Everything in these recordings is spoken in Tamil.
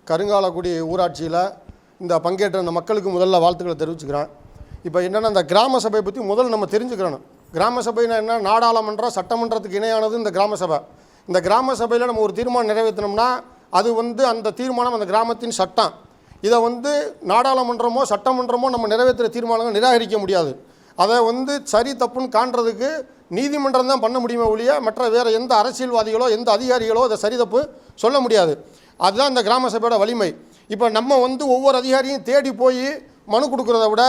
கருங்காலக்குடி ஊராட்சியில் இந்த பங்கேற்ற அந்த மக்களுக்கு முதல்ல வாழ்த்துக்களை தெரிவிச்சுக்கிறேன். இப்போ என்னென்னா, இந்த கிராம சபையை பற்றி முதல்ல நம்ம தெரிஞ்சுக்கிறணும். கிராம சபைனா என்ன? நாடாளுமன்றம் சட்டமன்றத்துக்கு இணையானது இந்த கிராம சபை. இந்த கிராம சபையில் நம்ம ஒரு தீர்மானம் நிறைவேற்றினோம்னா அது அந்த தீர்மானம் அந்த கிராமத்தின் சட்டம். இதை நாடாளுமன்றமோ சட்டமன்றமோ நம்ம நிறைவேற்றுற தீர்மானங்கள் நிராகரிக்க முடியாது. அதை சரி தப்புன்னு காண்றதுக்கு நீதிமன்றம் தான் பண்ண முடியுமே ஒழிய மற்ற வேறு எந்த அரசியல்வாதிகளோ எந்த அதிகாரிகளோ அதை சரி தப்பு சொல்ல முடியாது. அதுதான் இந்த கிராம சபையோட வலிமை. இப்போ நம்ம ஒவ்வொரு அதிகாரியும் தேடி போய் மனு கொடுக்குறத விட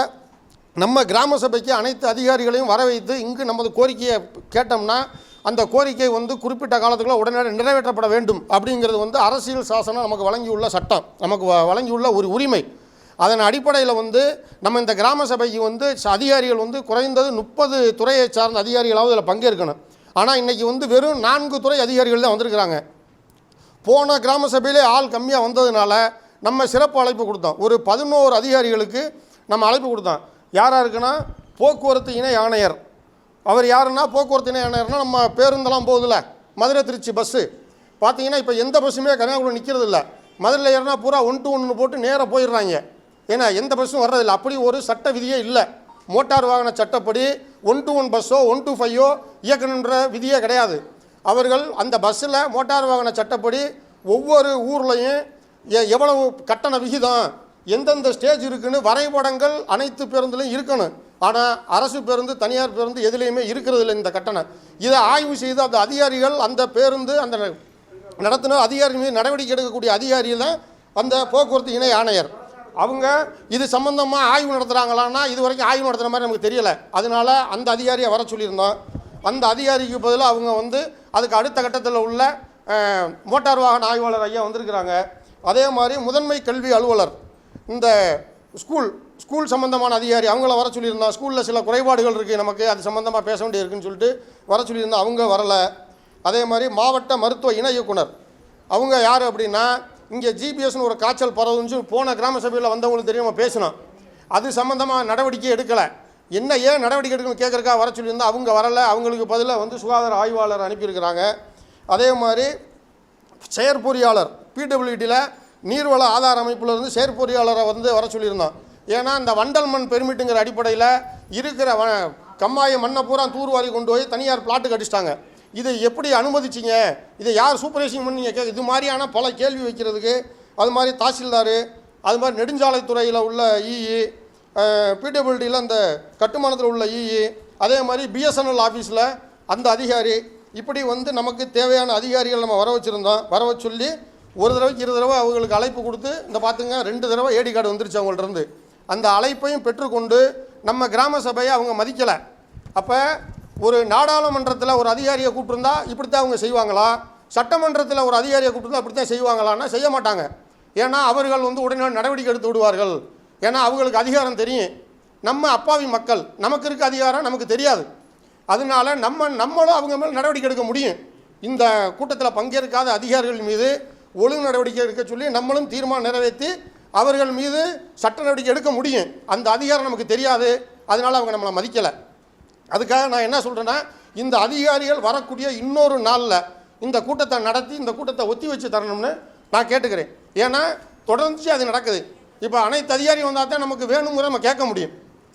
நம்ம கிராம சபைக்கு அனைத்து அதிகாரிகளையும் வர வைத்து இங்கு நமது கோரிக்கையை கேட்டோம்னா அந்த கோரிக்கை குறிப்பிட்ட காலத்துக்குள்ள உடனே நிறைவேற்றப்பட வேண்டும் அப்படிங்கிறது அரசியல் சாசனம் நமக்கு வழங்கியுள்ள சட்டம், நமக்கு வழங்கியுள்ள ஒரு உரிமை. அதன் அடிப்படையில் நம்ம இந்த கிராம சபைக்கு அதிகாரிகள் குறைந்தது 30 துறையை சார்ந்த அதிகாரிகளாவது இதில் பங்கேற்கணும். ஆனால் இன்றைக்கி வெறும் 4 துறை அதிகாரிகள் தான் வந்திருக்கிறாங்க. போன கிராம சபையிலே ஆள் கம்மியாக வந்ததுனால நம்ம சிறப்பு அழைப்பு கொடுத்தோம். ஒரு 11 அதிகாரிகளுக்கு நம்ம அழைப்பு கொடுத்தோம். யாராக இருக்குன்னா, போக்குவரத்து இணை ஆணையர். அவர் யாருன்னா, போக்குவரத்து இணை ஆணையர்னால் நம்ம பேருந்தெல்லாம் போகுதுல்ல, மதுரை திருச்சி பஸ்ஸு பார்த்தீங்கன்னா இப்போ எந்த பஸ்ஸுமே கன்னியாகுமரி நிற்கிறது இல்லை. மதுரையில் ஏறினா பூரா 1 to 1 போட்டு நேராக போயிடுறாங்க. ஏன்னா எந்த பஸ்ஸும் வர்றதில்லை. அப்படி ஒரு சட்ட விதியே இல்லை. மோட்டார் வாகன சட்டப்படி 1 to 1 பஸ்ஸோ 1 to 5 இயக்கணுன்ற விதியே கிடையாது. அவர்கள் அந்த பஸ்ஸில் மோட்டார் வாகன சட்டப்படி ஒவ்வொரு ஊர்லேயும் எவ்வளவு கட்டண விகிதம், எந்தெந்த ஸ்டேஜ் இருக்குன்னு வரைபடங்கள் அனைத்து பேருந்துலையும் இருக்கணும். ஆனால் அரசு பேருந்து தனியார் பேருந்து எதுலேயுமே இருக்கிறது இல்லை இந்த கட்டணம். இதை ஆய்வு செய்து அந்த அதிகாரிகள் அந்த பேருந்து அந்த நடத்தின அதிகாரி மீது நடவடிக்கை எடுக்கக்கூடிய அதிகாரியில் தான் அந்த போக்குவரத்து இணை ஆணையர். அவங்க இது சம்மந்தமாக ஆய்வு நடத்துகிறாங்களான்னா இது வரைக்கும் ஆய்வு நடத்துகிற மாதிரி நமக்கு தெரியலை. அதனால் அந்த அதிகாரியை வர சொல்லியிருந்தோம். அந்த அதிகாரிக்கு பதிலாக அவங்க அதுக்கு அடுத்த கட்டத்தில் உள்ள மோட்டார் வாகன ஆய்வாளர் ஐயா வந்திருக்கிறாங்க. அதே மாதிரி முதன்மை கல்வி அலுவலர், இந்த ஸ்கூல் சம்மந்தமான அதிகாரி அவங்கள வர சொல்லியிருந்தோம். ஸ்கூலில் சில குறைபாடுகள் இருக்குது, நமக்கு அது சம்மந்தமாக பேச வேண்டிய இருக்குன்னு சொல்லிட்டு வர சொல்லியிருந்தோம். அவங்க வரலை. அதே மாதிரி மாவட்ட மருத்துவ இணை இயக்குனர் அவங்க யார் அப்படின்னா, இங்கே ஜிபிஎஸ்னு ஒரு காய்ச்சல் பரவுன்னு போன கிராம சபையில் வந்தவங்களுக்கு தெரியாமல் பேசினோம். அது சம்மந்தமாக நடவடிக்கை எடுக்கலை. ஏன் நடவடிக்கை எடுக்கணும்னு கேட்குறக்கா வர சொல்லியிருந்தால் அவங்க வரலை. அவங்களுக்கு பதிலாக சுகாதார ஆய்வாளர் அனுப்பியிருக்கிறாங்க. அதே மாதிரி செயற்பொறியாளர் பிடபிள்யூடியில் நீர்வள ஆதார அமைப்பிலிருந்து செயற்பொறியாளரை வர சொல்லியிருந்தோம். ஏன்னா இந்த வண்டல் மண் பெர்மிட்டுங்கிற அடிப்படையில் இருக்கிற கம்மாய மண்ணை பூரா தூர்வாரி கொண்டு போய் தனியார் பிளாட்டுக்கு அடிச்சிட்டாங்க. இதை எப்படி அனுமதிச்சிங்க, இதை யார் சூப்பர்வைசிங் பண்ணீங்க இது மாதிரியான பல கேள்வி வைக்கிறதுக்கு அது மாதிரி தாசில்தார், அது மாதிரி நெடுஞ்சாலைத்துறையில் உள்ள இஇ, பிடபிள்யூடியில் அந்த கட்டுமானத்தில் உள்ள இஇ, அதே மாதிரி பிஎஸ்என்எல் ஆஃபீஸில் அந்த அதிகாரி, இப்படி நமக்கு தேவையான அதிகாரிகள் நம்ம வர சொல்லி ஒரு தடவைக்கு 2 தடவை அவங்களுக்கு அழைப்பு கொடுத்து இந்த பார்த்துங்க 2 தடவை ஏடி கார்டு வந்துருச்சு அவங்கள்ட்ட. அந்த அழைப்பையும் பெற்றுக்கொண்டு நம்ம கிராம சபையை அவங்க மதிக்கலை. அப்போ ஒரு நாடாளுமன்றத்தில் ஒரு அதிகாரியை கூப்பிட்டுருந்தா இப்படித்தான் அவங்க செய்வாங்களா, சட்டமன்றத்தில் ஒரு அதிகாரியை கூப்பிட்டுருந்தா இப்படித்தான் செய்வாங்களான்னா செய்ய மாட்டாங்க. ஏன்னா அவர்கள் உடனே நடவடிக்கை எடுத்து விடுவார்கள். ஏன்னா அவங்களுக்கு அதிகாரம் தெரியும். நம்ம அப்பாவி மக்கள், நமக்கு இருக்க அதிகாரம் நமக்கு தெரியாது. அதனால நம்மளும் அவங்க மேலே நடவடிக்கை எடுக்க முடியும். இந்த கூட்டத்தில் பங்கேற்காத அதிகாரிகள் மீது ஒழுங்கு நடவடிக்கை எடுக்க சொல்லி நம்மளும் தீர்மானம் நிறைவேற்றி அவர்கள் மீது சட்ட நடவடிக்கை எடுக்க முடியும். அந்த அதிகாரம் நமக்கு தெரியாது. அதனால் அவங்க நம்மளை மதிக்கலை. அதுக்காக நான் என்ன சொல்கிறேன்னா, இந்த அதிகாரிகள் வரக்கூடிய இன்னொரு நாளில் இந்த கூட்டத்தை நடத்தி இந்த கூட்டத்தை ஒத்தி வச்சு தரணும்னு நான் கேட்டுக்கிறேன். ஏன்னா தொடர்ந்து அது நடக்குது. இப்போ அனைத்து அதிகாரிகள் வந்தால் தான் நமக்கு வேணுங்கிற நம்ம கேட்க முடியும்.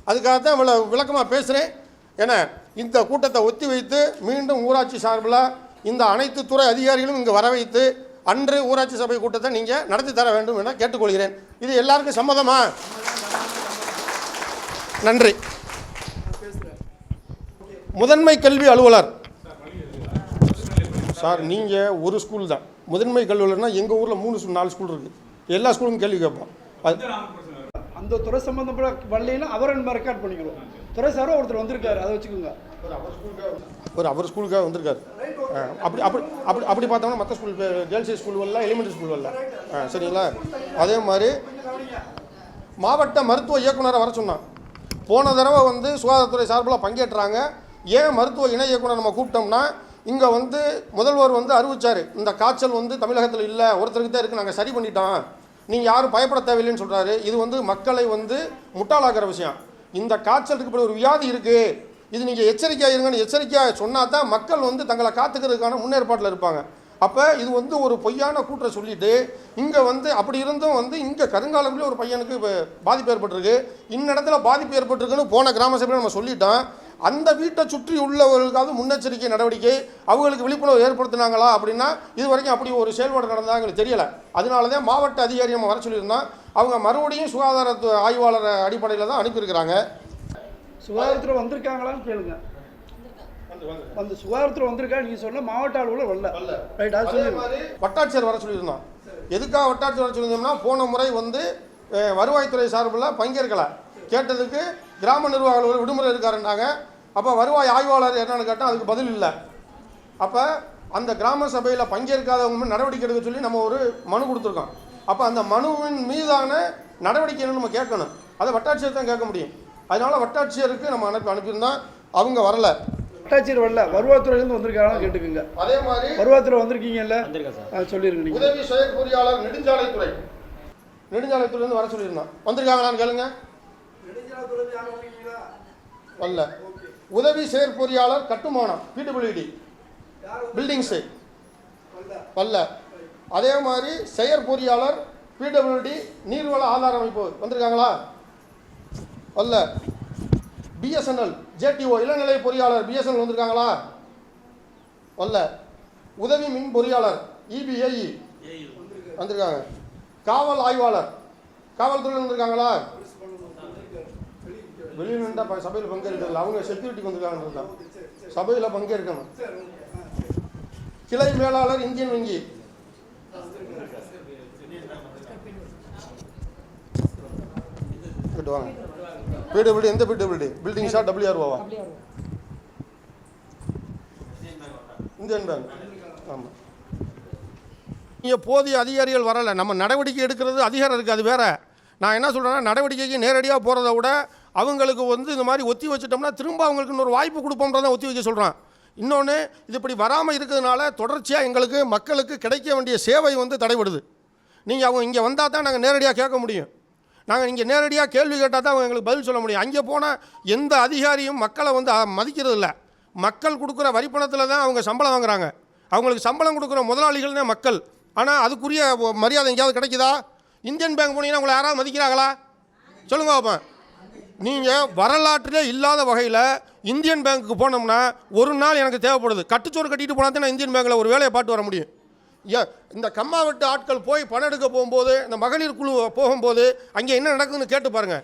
அதுக்காகத்தான் இவ்வளோ விளக்கமாக பேசுகிறேன். ஏன்னா இந்த கூட்டத்தை ஒத்தி வைத்து மீண்டும் ஊராட்சி சார்பில் இந்த அனைத்து துறை அதிகாரிகளும் இங்கே வர வைத்து அன்று ஊராட்சி சபை கூட்டத்தை நீங்கள் நடத்தி தர வேண்டும் என கேட்டுக்கொள்கிறேன். இது எல்லாருக்கும் சம்மதமா? நன்றி. முதன்மை கல்வி அலுவலர் சார், நீங்கள் ஒரு ஸ்கூல் தான் முதன்மை கல்வி அலுவலர்னால் எங்கள் ஊரில் 3-4 ஸ்கூல் இருக்குது. எல்லா ஸ்கூலும் கேள்வி கேட்போம். அந்த துறை சம்பந்தப்பட்ட வழியில் அவரை நம்ம ரெக்கார்ட் பண்ணிக்கிறோம். துறை சாரோ ஒருத்தர் வந்திருக்காரு, அதை வச்சுக்கோங்க. அவர் ஸ்கூலுக்காக வந்திருக்காரு. அப்படி அப்படி அப்படி அப்படி பார்த்தோம்னா மற்ற ஸ்கூல் கேர்ள்ஸ் ஸ்கூல் வரல, எலிமெண்ட்ரி ஸ்கூல் வரல. சரிங்களா? அதே மாதிரி மாவட்ட மருத்துவ இயக்குனரை வர சொன்னான். போன தடவை சுகாதாரத்துறை சார்பில் பங்கேற்றாங்க. ஏன் மருத்துவ இணை இயக்குனர் நம்ம கூப்பிட்டோம்னா, இங்கே முதல்வர் அறிவிச்சார், இந்த காய்ச்சல் தமிழகத்தில் இல்லை, ஒருத்தருக்கு தான் இருக்குது, நாங்கள் சரி பண்ணிட்டோம், நீங்கள் யாரும் பயப்பட தேவையில்லைன்னு சொல்கிறாரு. இது மக்களை முட்டாளாக்குற விஷயம். இந்த காய்ச்சலுக்கு இப்படி ஒரு வியாதி இருக்குது, இது நீங்கள் எச்சரிக்கையாக இருங்கன்னு எச்சரிக்கையாக சொன்னால் தான் மக்கள் தங்களை காத்துக்கிறதுக்கான முன்னேற்பாட்டில் இருப்பாங்க. அப்போ இது வந்து ஒரு பொய்யான கூற்றை சொல்லிட்டு இங்கே வந்து அப்படி இருந்தும் வந்து இங்கே கருங்காலம்லேயே ஒரு பையனுக்கு இப்போ பாதிப்பு ஏற்பட்டிருக்கு, இடத்துல பாதிப்பு ஏற்பட்டிருக்குன்னு போன கிராம சபையில் நம்ம சொல்லிட்டோம். அந்த வீட்டை சுற்றி உள்ளவர்களுக்காவது முன்னெச்சரிக்கை நடவடிக்கை அவங்களுக்கு விழிப்புணர்வு ஏற்படுத்தினாங்களா அப்படின்னா இது வரைக்கும் அப்படி ஒரு செயல்பாடு நடந்தால் எங்களுக்கு தெரியலை. அதனால தான் மாவட்ட அதிகாரி நம்ம வர சொல்லியிருந்தோம். அவங்க மறுபடியும் சுகாதார ஆய்வாளர் அடிப்படையில் தான் அனுப்பியிருக்கிறாங்க. சுகாதாரத்தில் வந்திருக்காங்களான்னு கேளுங்க. அந்த சுகாதாரத்தில் வந்திருக்கா நீங்கள் சொன்ன மாவட்ட அளவில் வரல. ரைட், அது சொல்லி வட்டாட்சியர் வர சொல்லியிருந்தோம். எதுக்காக வட்டாட்சியர் வர சொல்லியிருந்தோம்னா போன முறை வந்து வருவாய்த்துறை சார்பில் பங்கேற்கலை, கேட்டதுக்கு கிராம நிர்வாக அலுவலர் விடுமுறை இருக்காருன்னாங்க. அப்போ வருவாய் ஆய்வாளர் என்னன்னு கேட்டால் அதுக்கு பதில் இல்லை. அப்போ அந்த கிராம சபையில் பங்கேற்காதவங்க நடவடிக்கை எடுக்க சொல்லி நம்ம ஒரு மனு கொடுத்துருக்கோம். அப்போ அந்த மனுவின் மீதான நடவடிக்கை நம்ம கேட்கணும், அதை வட்டாட்சியர் தான் கேட்க முடியும். அதனால வட்டாட்சியருக்கு நம்ம அனுப்பியிருந்தோம், அவங்க வரல. வட்டாட்சியர் வரல, வருவாய்த்துறையிலேருந்து வந்திருக்காங்கன்னு கேட்டுக்குங்க. அதே மாதிரி வருவாய்த்துறை வந்திருக்கீங்கல்ல, சொல்லிருங்க. நீங்கள் உதவி செயற்பொறியாளர் நெடுஞ்சாலைத்துறையிலேருந்து வர சொல்லியிருந்தோம், வந்திருக்காங்களான்னு கேளுங்க. வரல. உதவி செயற்பொறியாளர் கட்டுமானம் பிடபிள்யூடி பில்டிங்ஸு வரல. அதே மாதிரி செயற்பொறியாளர் பிடபிள்யூடி நீர்வள ஆதார அமைப்பு வந்திருக்காங்களா? வரல. பிஎஸ்என்எல் ஜேடிஓ இளநிலை பொறியாளர் பிஎஸ்என்எல் வந்திருக்காங்களா? வரல. உதவி மின் பொறியாளர் இபிஐஇ வந்திருக்காங்க. காவல் ஆய்வாளர் காவல்துறையில் வந்திருக்காங்களா? வெளியில் நின்றா சபையில் பங்கேற்கிறது, அவங்க செக்யூரிட்டிக்கு வந்திருக்காங்க, சபையில் பங்கேற்கணும். கிளை மேலாளர் இந்தியன் வங்கி வாங்க. பிடபிள்யூடி எந்த பிடபிள்யூடி பில்டிங்ஸா டபிள்யூஆர்ஓவா? இந்தியன் பேங்க். ஆமாம். இங்கே போதிய அதிகாரிகள் வரலை, நம்ம நடவடிக்கை எடுக்கிறது அதிகாரம் இருக்குது, அது வேற. நான் என்ன சொல்கிறேன்னா நடவடிக்கைக்கு நேரடியாக போகிறத விட அவங்களுக்கு வந்து இந்த மாதிரி ஒத்தி வச்சுட்டோம்னா திரும்ப அவங்களுக்கு இன்னொரு வாய்ப்பு கொடுப்போம்ன்றதான் ஒத்தி வைக்க சொல்கிறான். இன்னொன்று இது இப்படி வராமல் இருக்கிறதுனால தொடர்ச்சியாக எங்களுக்கு மக்களுக்கு கிடைக்க வேண்டிய சேவை வந்து தடைபடுது. நீங்கள் அவங்க இங்கே வந்தால் தான் நாங்கள் நேரடியாக கேட்க முடியும், நாங்கள் இங்கே நேரடியாக கேள்வி கேட்டால் தான் அவங்க எங்களுக்கு பதில் சொல்ல முடியும். அங்கே போனால் எந்த அதிகாரியும் மக்களை வந்து மதிக்கிறது இல்லை. மக்கள் கொடுக்குற வரிப்பணத்தில் தான் அவங்க சம்பளம் வாங்குறாங்க, அவங்களுக்கு சம்பளம் கொடுக்குற முதலாளிகள் தான் மக்கள். ஆனால் அதுக்குரிய மரியாதை எங்கேயாவது கிடைக்குதா? இந்தியன் பேங்க் போனீங்கன்னா உங்களை யாராவது மதிக்கிறாங்களா? சொல்லுங்க பாப்பா. நீங்கள் வரலாற்றிலே இல்லாத வகையில் இந்தியன் பேங்க்குக்கு போனோம்னா ஒரு நாள் எனக்கு தேவைப்படுது, கட்டுச்சோறு கட்டிட்டு போனால் தான் நான் இந்தியன் பேங்க்கில் ஒரு வேலையை பார்த்து வர முடியும். இந்த கம்மாவட்டு ஆட்கள் போய் பணம் எடுக்க போகும்போது, இந்த மகளிர் குழு போகும்போது அங்கே என்ன நடக்குதுன்னு கேட்டு பாருங்கள்,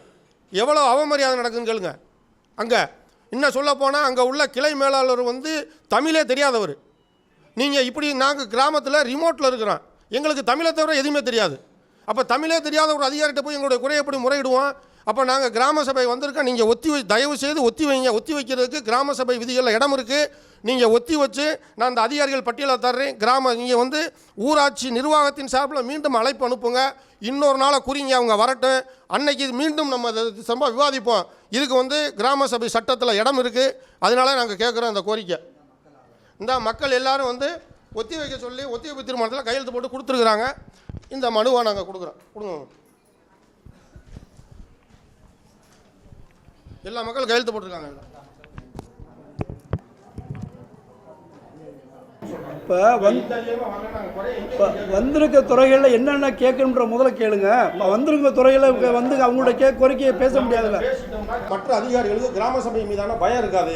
எவ்வளோ அவமரியாதை நடக்குதுன்னு கேளுங்க. அங்கே இன்னும் சொல்ல போனால் அங்கே உள்ள கிளை மேலாளர் வந்து தமிழே தெரியாதவர். நீங்கள் இப்படி நாங்கள் கிராமத்தில் ரிமோட்டில் இருக்கிறோம், எங்களுக்கு தமிழை தவிர எதுவுமே தெரியாது. அப்போ தமிழே தெரியாத ஒரு அதிகாரிகிட்ட போய் எங்களுடைய குறையை எப்படி முறையிடுவோம்? அப்போ நாங்கள் கிராம சபை வந்திருக்கோம், நீங்கள் தயவு செய்து ஒத்தி வைங்க. ஒத்தி வைக்கிறதுக்கு கிராம சபை விதிகளில் இடம் இருக்குது. நீங்கள் ஒத்தி வச்சு நான் அந்த அதிகாரிகள் பட்டியலை தர்றேன். நீங்கள் வந்து ஊராட்சி நிர்வாகத்தின் சார்பில் மீண்டும் அழைப்பு அனுப்புங்க, இன்னொரு நாளை குறிங்க, அவங்க வரட்டும், அன்னைக்கு மீண்டும் நம்ம ரொம்ப விவாதிப்போம். இதுக்கு வந்து கிராம சபை சட்டத்தில் இடம் இருக்குது, அதனால நாங்கள் கேட்குறோம் இந்த கோரிக்கை. இந்த மக்கள் எல்லாரும் வந்து ஒத்தி வைக்க சொல்லி ஒத்தி வைப்பு தீர்மானத்தில் கையெழுத்து போட்டு கொடுத்துருக்குறாங்க. இந்த மனுவை நாங்கள் கொடுங்க. எல்லா மக்களும் கையெழுத்து போட்டிருக்காங்க. இப்போ வந்திருக்க துறைகளில் என்னென்ன கேட்கணுன்ற முதல்ல கேளுங்க. வந்திருக்க துறைகளில் வந்து அவங்களோட கோரிக்கையை பேச முடியாதுல்ல. மற்ற அதிகாரிகளுக்கு கிராம சபை மீதான பயம் இருக்காது.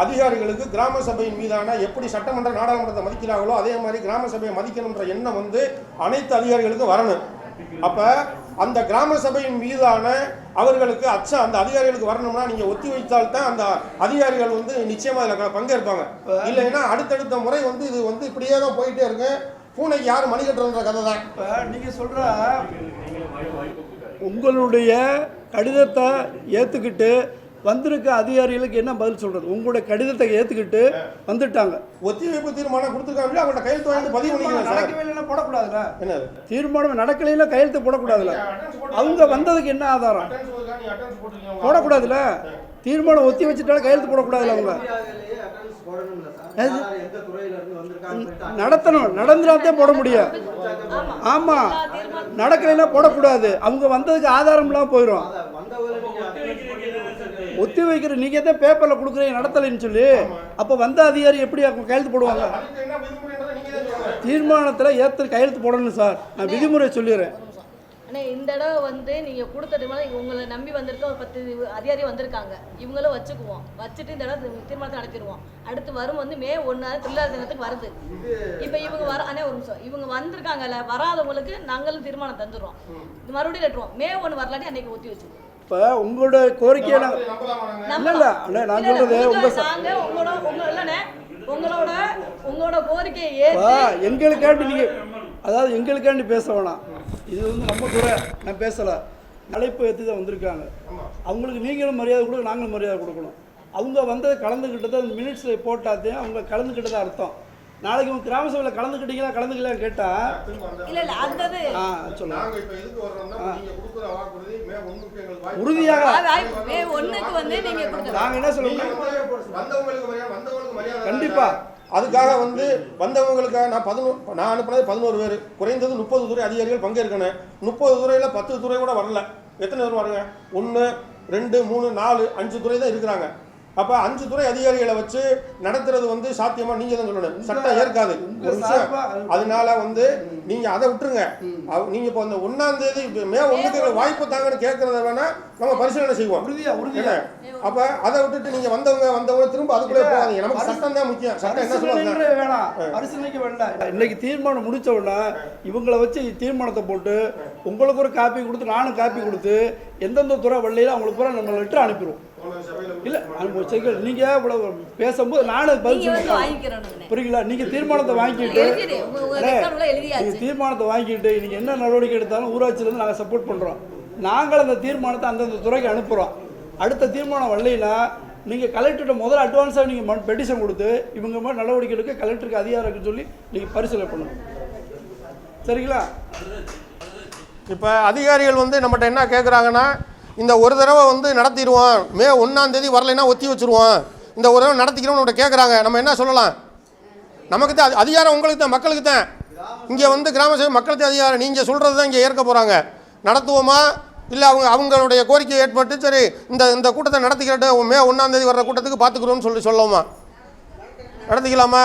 அதிகாரிகளுக்கு கிராம சபையின் மீதான எப்படி சட்டமன்ற நாடாளுமன்றத்தை மதிக்கிறாங்களோ அதே மாதிரி கிராம சபையை மதிக்கணுன்ற எண்ணம் வந்து அனைத்து அதிகாரிகளுக்கும் வரணும். அப்போ அந்த கிராம சபையின் மீதான அவர்களுக்கு அச்சம் அந்த அதிகாரிகளுக்கு வரணும்னா நீங்கள் ஒத்தி வைத்தால்தான் அந்த அதிகாரிகள் வந்து நிச்சயமாக அதில் பங்கேற்பாங்க. இல்லைன்னா அடுத்தடுத்த முறை வந்து இது வந்து இப்படியே தான் போயிட்டே இருக்கு. பூனைக்கு யார் மணி கட்டுறன்ற கதை தான். இப்போ நீங்கள் சொல்கிற உங்களுடைய கடிதத்தை ஏற்றுக்கிட்டு வந்திருக்க அதிகாரிகளுக்கு என்ன பதில் சொல்றது? உங்களுடைய கடிதத்தை ஏற்றுக்கிட்டு வந்துட்டாங்க, ஒத்திவைப்பு தீர்மானம் கொடுத்துருக்காங்க, அவங்கள்ட்ட கையெழுத்து வாங்கி பதிவு பண்ணிக்கலாம். நடக்கவே போடக்கூடாதுல்ல, என்ன தீர்மானம் நடக்கலையில கையெழுத்து போடக்கூடாதுல்ல. அவங்க வந்ததுக்கு என்ன ஆதாரம்? போடக்கூடாதுல்ல, தீர்மானம் ஒத்தி வச்சுட்டாலும் கையெழுத்து போடக்கூடாதுல்ல. அவங்க நடத்தணும், நடந்துடாதே போட முடியும். ஆமா, நடக்கலைன்னா போடக்கூடாது. அவங்க வந்ததுக்கு ஆதாரம் எல்லாம் போயிடும். ஒத்தி வைக்கிற நீங்க தான் பேப்பர்ல கொடுக்குறீங்க நடத்தலைன்னு சொல்லி, அப்ப வந்த அதிகாரி எப்படி கையெழுத்து போடுவாங்க? தீர்மானத்தில் கையெழுத்து போடணும் சார். நான் விதிமுறை சொல்லிடுறேன். ஆனால் இந்த தடவை வந்து நீங்கள் கொடுத்தது மாதிரி உங்களை நம்பி வந்திருக்க ஒரு 10 அதிகாரி வந்திருக்காங்க. இவங்களும் வச்சுக்குவோம், வச்சுட்டு இந்த தடவை தீர்மானத்தை நடத்திடுவோம். அடுத்து வரும் வந்து மே 1 தொழிலாளர் தினத்துக்கு வருது. இப்போ இவங்க ஒரு நிமிஷம், இவங்க வந்திருக்காங்கல்ல, வராதவங்களுக்கு நாங்களும் தீர்மானம் தந்துடுறோம். இது மறுபடியும் லெட்டுருவோம். மே 1 வரலாட்டி அன்னைக்கு ஒத்தி வச்சுருவோம். இப்போ உங்களோட கோரிக்கையை இல்லை நான் சொல்றது உங்களோட கோரிக்கையை எங்களுக்காண்டி நீங்கள் அதாவது எங்களுக்காண்டி பேச வேணாம். இது வந்து நம்ம துறை, நான் பேசலை. அழைப்பு ஏற்றி தான் வந்திருக்காங்க. அவங்களுக்கு நீங்களும் மரியாதை கொடுக்க, நாங்களும் மரியாதை கொடுக்கணும். அவங்க வந்தது கலந்துக்கிட்டதை மினிட்ஸில் போட்டாதே அவங்க கலந்துக்கிட்டதான் அர்த்தம். நாளைக்கு உங்க கிராம சபையில் கலந்துக்கலாம் கேட்டால் சொல்லுங்க. உறுதியாக நாங்கள் என்ன சொல்லுவோம், கண்டிப்பாக அதுக்காக வந்து வந்தவங்களுக்காக நான் அனுப்புனது 11 பேர், குறைந்தது 30 துறை அதிகாரிகள் பங்கேற்கணும். 30 துறையில் 10 துறை கூட வரல. எத்தனை பேர் வருங்க? 1 2 3 4 5 துறை தான் இருக்கிறாங்க. அப்போ 5 துறை அதிகாரிகளை வச்சு நடத்துறது வந்து சாத்தியமா? நீங்க தான் சொல்லணும். சட்டம் ஏற்காது ஒரு விஷயம். அதனால வந்து நீங்க அதை விட்டுருங்க. நீங்க இப்போ இந்த 1ஆம் தேதி மே 1க்கு வாய்ப்பு தாங்கன்னு கேட்கறத வேணா நம்ம பரிசீலனை செய்வோம். அப்ப அதை விட்டுட்டு நீங்க வந்தவங்க திரும்ப அதுக்குள்ளே போகாதீங்க. நமக்கு சட்டம் தான் முக்கியம். சட்டம் என்ன சொல்லுங்க வேணாம், பரிசீலனைக்கு வேண்டாம். இன்னைக்கு தீர்மானம் முடிச்ச உடனே இவங்களை வச்சு தீர்மானத்தை போட்டு உங்களுக்கு ஒரு காப்பி கொடுத்து நானும் காப்பி கொடுத்து எந்தெந்த துறை வழியில அவங்களுக்கு பூரா நம்ம லெட்டர் அனுப்பிடுவோம். இல்ல நீங்க இவ்வளவு பேசும்போது நானும் பதில் சொல்லிக்கிறேன். புரியுங்களா? நீங்க தீர்மானத்தை வாங்கிட்டு நீங்க என்ன நடவடிக்கை எடுத்தாலும் ஊராட்சியிலேருந்து நாங்கள் சப்போர்ட் பண்றோம். நாங்கள் அந்த தீர்மானத்தை அந்தந்த துறைக்கு அனுப்புறோம். அடுத்த தீர்மானம் வரலைன்னா நீங்கள் கலெக்டர்கிட்ட முதல்ல அட்வான்ஸாக நீங்கள் பெட்டிஷன் கொடுத்து இவங்க மாதிரி நடவடிக்கை எடுக்க கலெக்டருக்கு அதிகாரம் இருக்குன்னு சொல்லி நீங்கள் பரிசீலனை பண்ணணும். சரிங்களா? இப்போ அதிகாரிகள் வந்து நம்மகிட்ட என்ன கேட்குறாங்கன்னா, இந்த ஒரு தடவை வந்து நடத்திடுவோம், மே 1ஆம் தேதி வரலைன்னா ஒத்தி வச்சுருவோம், இந்த ஒரு தடவை நடத்திக்கிறோம்னு நம்மகிட்ட கேட்குறாங்க. நம்ம என்ன சொல்லலாம்? நமக்கு தான் அதிகாரம், உங்களுக்கு தான், மக்களுக்கு தான். இங்கே வந்து கிராம சபை மக்களுக்கு அதிகாரம். நீங்கள் சொல்கிறது தான் இங்கே ஏற்க போகிறாங்க. நடத்துவோமா இல்லை அவங்களுடைய கோரிக்கையை ஏற்பட்டு சரி இந்த கூட்டத்தை நடத்திக்கிட்டு மே 1ஆம் தேதி வர்ற கூட்டத்துக்கு பார்த்துக்கிறோம்னு சொல்லலாமா? நடத்திக்கலாமா?